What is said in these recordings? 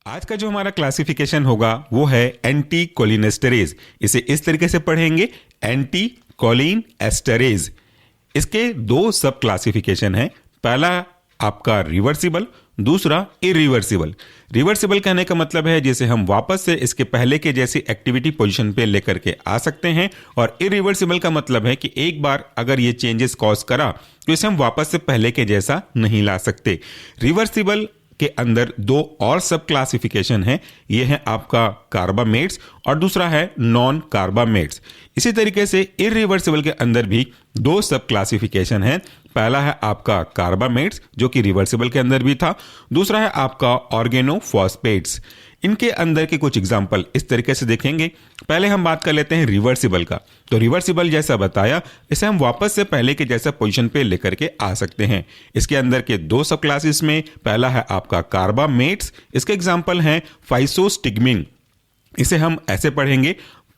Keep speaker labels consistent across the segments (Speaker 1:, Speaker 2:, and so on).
Speaker 1: आज का जो हमारा क्लासिफिकेशन होगा वो है एंटी कोलिनेस्टेरेज। इसे इस तरीके से पढ़ेंगे, एंटी कोलिन एस्टेरेज। इसके दो सब क्लासिफिकेशन हैं। पहला आपका रिवर्सिबल, दूसरा इरिवर्सिबल। रिवर्सिबल कहने का मतलब है जैसे हम वापस से इसके पहले के जैसी एक्टिविटी पोजीशन पे लेकर के आ सकते हैं, और इरिवर्सिबल का मतलब है कि एक बार अगर ये चेंजेस कॉज करा तो इसे हम वापस से पहले के जैसा नहीं ला सकते। रिवर्सिबल के अंदर दो और सब क्लासिफिकेशन है, ये है आपका कार्बामेट्स और दूसरा है नॉन कार्बामेट्स। इसी तरीके से इरिवर्सिबल के अंदर भी दो सब क्लासिफिकेशन है। पहला है आपका कार्बामेट्स जो कि रिवर्सिबल के अंदर भी था, दूसरा है आपका ऑर्गेनोफॉस्फेट्स। इनके अंदर के कुछ एग्जाम्पल इस तरीके से देखेंगे। पहले हम बात कर लेते हैं रिवर्सिबल का। तो रिवर्सिबल जैसा बताया, इसे हम वापस से पहले के जैसा पोजीशन पे लेकर के आ सकते हैं। इसके अंदर के दो सब क्लासेस में पहला है आपका कार्बामेट्स। इसके एग्जाम्पल हैं फाइसोस्टिग्मिन। इसे हम ऐसे पढ़ेंगे,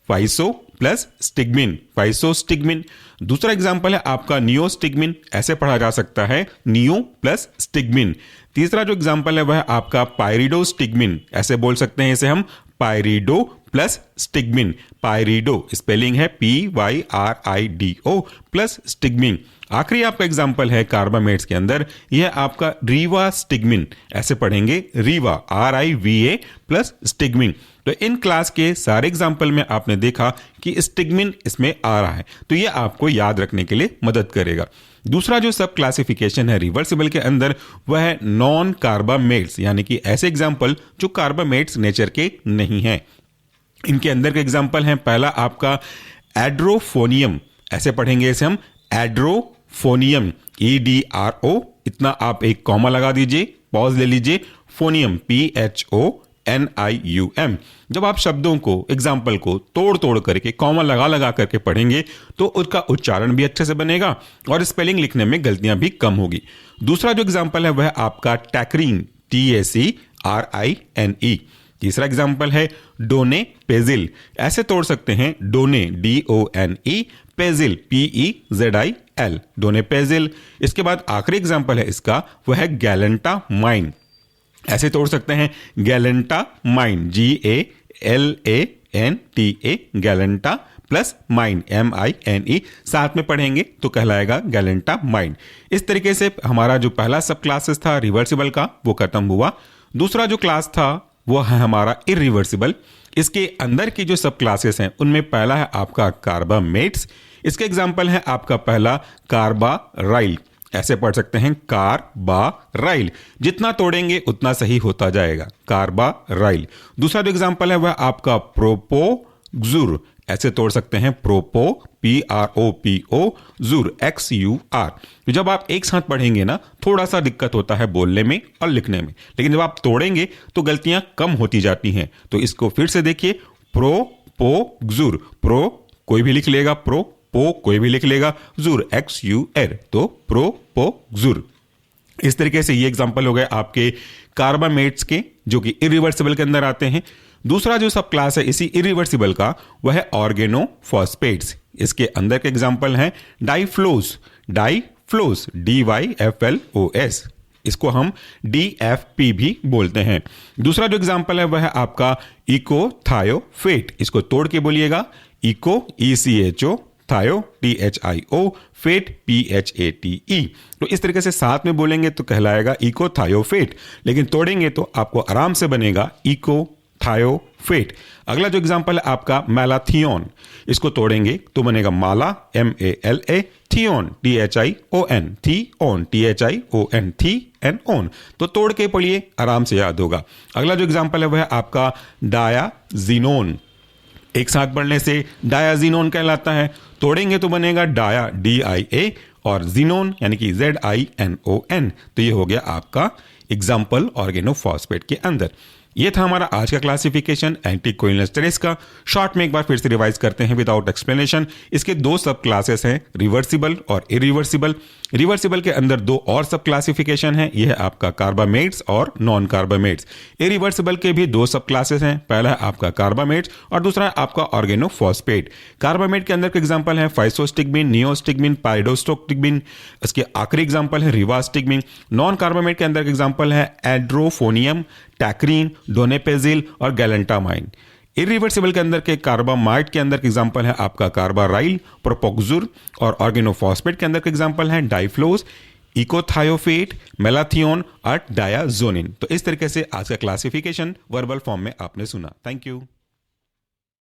Speaker 1: फाइसो प्लस स्टिग्मिन, फाइसोस्टिग्मिन। दूसरा एग्जाम्पल है आपका नियोस्टिग्मिन, ऐसे पढ़ा जा सकता है, नियो प्लस स्टिग्मिन। तीसरा जो एग्जाम्पल है वह है आपका पायरिडोस्टिग्मिन, ऐसे बोल सकते हैं इसे हम, पायरिडो प्लस स्टिग्मिन। पायरिडो स्पेलिंग है PYRIDO प्लस स्टिग्मिन। आखिरी आपका एग्जाम्पल है कार्बामेट्स के अंदर, यह आपका रीवा स्टिग्मिन, ऐसे पढ़ेंगे, रीवा RIVA प्लस स्टिग्मिन। तो इन क्लास के सारे एग्जाम्पल में आपने देखा कि स्टिग्मिन इसमें आ रहा है, तो यह आपको याद रखने के लिए मदद करेगा। दूसरा जो सब क्लासिफिकेशन है रिवर्सिबल के अंदर वह है नॉन कार्बामेट्स, यानी कि ऐसे एग्जाम्पल जो कार्बामेट्स नेचर के नहीं हैं। इनके अंदर के एग्जाम्पल हैं, पहला आपका एड्रोफोनियम, ऐसे पढ़ेंगे इसे हम, एड्रोफोनियम, EDRO, इतना आप एक कॉमा लगा दीजिए, पॉज ले लीजिए, फोनियम PHONIUM। जब आप शब्दों को, एग्जाम्पल को तोड़ तोड़ करके, कॉमा लगा लगा करके पढ़ेंगे तो उसका उच्चारण भी अच्छे से बनेगा और स्पेलिंग लिखने में गलतियां भी कम होगी। दूसरा जो एग्जाम्पल है वह आपका टैक्रीन, TACRINE। तीसरा एग्जाम्पल है डोने पेजिल, ऐसे तोड़ सकते हैं, डोने DONE, पेजिल PEZIL, डोने पेजिल। इसके बाद आखिरी एग्जाम्पल है इसका, वह है गैलेंटा माइन, ऐसे तोड़ सकते हैं, Galanta mine, GALANTA, Galanta plus mine, MINE, साथ में पढ़ेंगे तो कहलाएगा गैलेंटा माइन। इस तरीके से हमारा जो पहला सब क्लासेस था रिवर्सिबल का वो खत्म हुआ। दूसरा जो क्लास था वो है हमारा इरिवर्सिबल। इसके अंदर की जो सब क्लासेस हैं उनमें पहला है आपका कार्बामेट्स। इसके एग्जाम्पल है आपका पहला कार्बाराइल, ऐसे पढ़ सकते हैं, कार्बाराइल। जितना तोड़ेंगे उतना सही होता जाएगा, कार्बाराइल। दूसरा जो एग्जाम्पल है वह आपका प्रोपोक्सुर, ऐसे तोड़ सकते हैं, प्रोपो PROPO, जुर XUR। तो जब आप एक साथ पढ़ेंगे ना थोड़ा सा दिक्कत होता है बोलने में और लिखने में, लेकिन जब आप तोड़ेंगे तो गलतियां कम होती जाती हैं। तो इसको फिर से देखिए, प्रोपोक्सुर, प्रो कोई भी लिख लेगा, पो कोई भी लिख लेगा, जुर XUR, तो प्रोपोक्सुर। इस तरीके से ये एग्जांपल हो गए आपके कार्बामेट्स के जो कि इरिवर्सिबल के अंदर आते हैं। दूसरा जो सब क्लास है इसी इरिवर्सिबल का वह है ऑर्गेनोफॉस्फेट्स। इसके अंदर के एग्जांपल हैं डाइफ्लोस, डाइफ्लोस DYFLOS, इसको हम DFP भी बोलते हैं। दूसरा जो एग्जांपल है वह है आपका इकोथायोफेट, इसको तोड़ के बोलिएगा, इको ECHO, थायो THIO, फेट PHATE। तो इस तरीके से साथ में बोलेंगे तो कहलाएगा इकोथायोफेट, लेकिन तोड़ेंगे तो आपको आराम से बनेगा इकोथायोफेट। अगला जो एग्जांपल है आपका मैलाथियोन, इसको तोड़ेंगे तो बनेगा माला, MALA, Theon THION, Theon THION, THION। तो तोड़ के पढ़िए, आराम से याद होगा। अगला जो एग्जांपल है वह है आपका डायाजीनोन, एक साथ पढ़ने से डायाजीनोन कहलाता है। तोड़ेंगे तो बनेगा डाया DIA और जीनोन यानी कि ZINON। तो ये हो गया आपका एग्जाम्पल ऑर्गेनोफॉस्फेट के अंदर। ये था हमारा आज का क्लासिफिकेशन एंटी कोलिनेस्टेरेज का। शॉर्ट में एक बार फिर से रिवाइज करते हैं विदाउट एक्सप्लेनेशन। इसके दो सब क्लासेस हैं, रिवर्सिबल और इरिवर्सिबल। रिवर्सिबल के अंदर दो और सब क्लासिफिकेशन है, यह है आपका कार्बामेट्स और नॉन कार्बामेट्स। इरिवर्सिबल के भी दो सब क्लासेस हैं, पहला है आपका कार्बामेट्स और दूसरा है आपका ऑर्गेनोफॉस्फेट। कार्बामेट के अंदर के एग्जाम्पल है फाइसोस्टिग्मिन, नियोस्टिग्मिन, पायरिडोस्टिग्मिन। इसके आखिरी एग्जाम्पल है रिवास्टिग्मिन। नॉन कार्बामेट के अंदर के एग्जाम्पल है एड्रोफोनियम, टैक्रीन, डोनेपेजिल और गैलेंटामाइन। इरिवर्सिबल के अंदर के कार्बामाइड के अंदर के एग्जांपल है आपका कार्बाराइल, प्रोपोक्सुर, और ऑर्गेनोफॉस्फेट के अंदर के एग्जांपल हैं डाइफ्लोज, इकोथायोफेट, मेलाथियोन और डायाजोनिन। तो इस तरीके से आज का क्लासिफिकेशन वर्बल फॉर्म में आपने सुना। Thank you.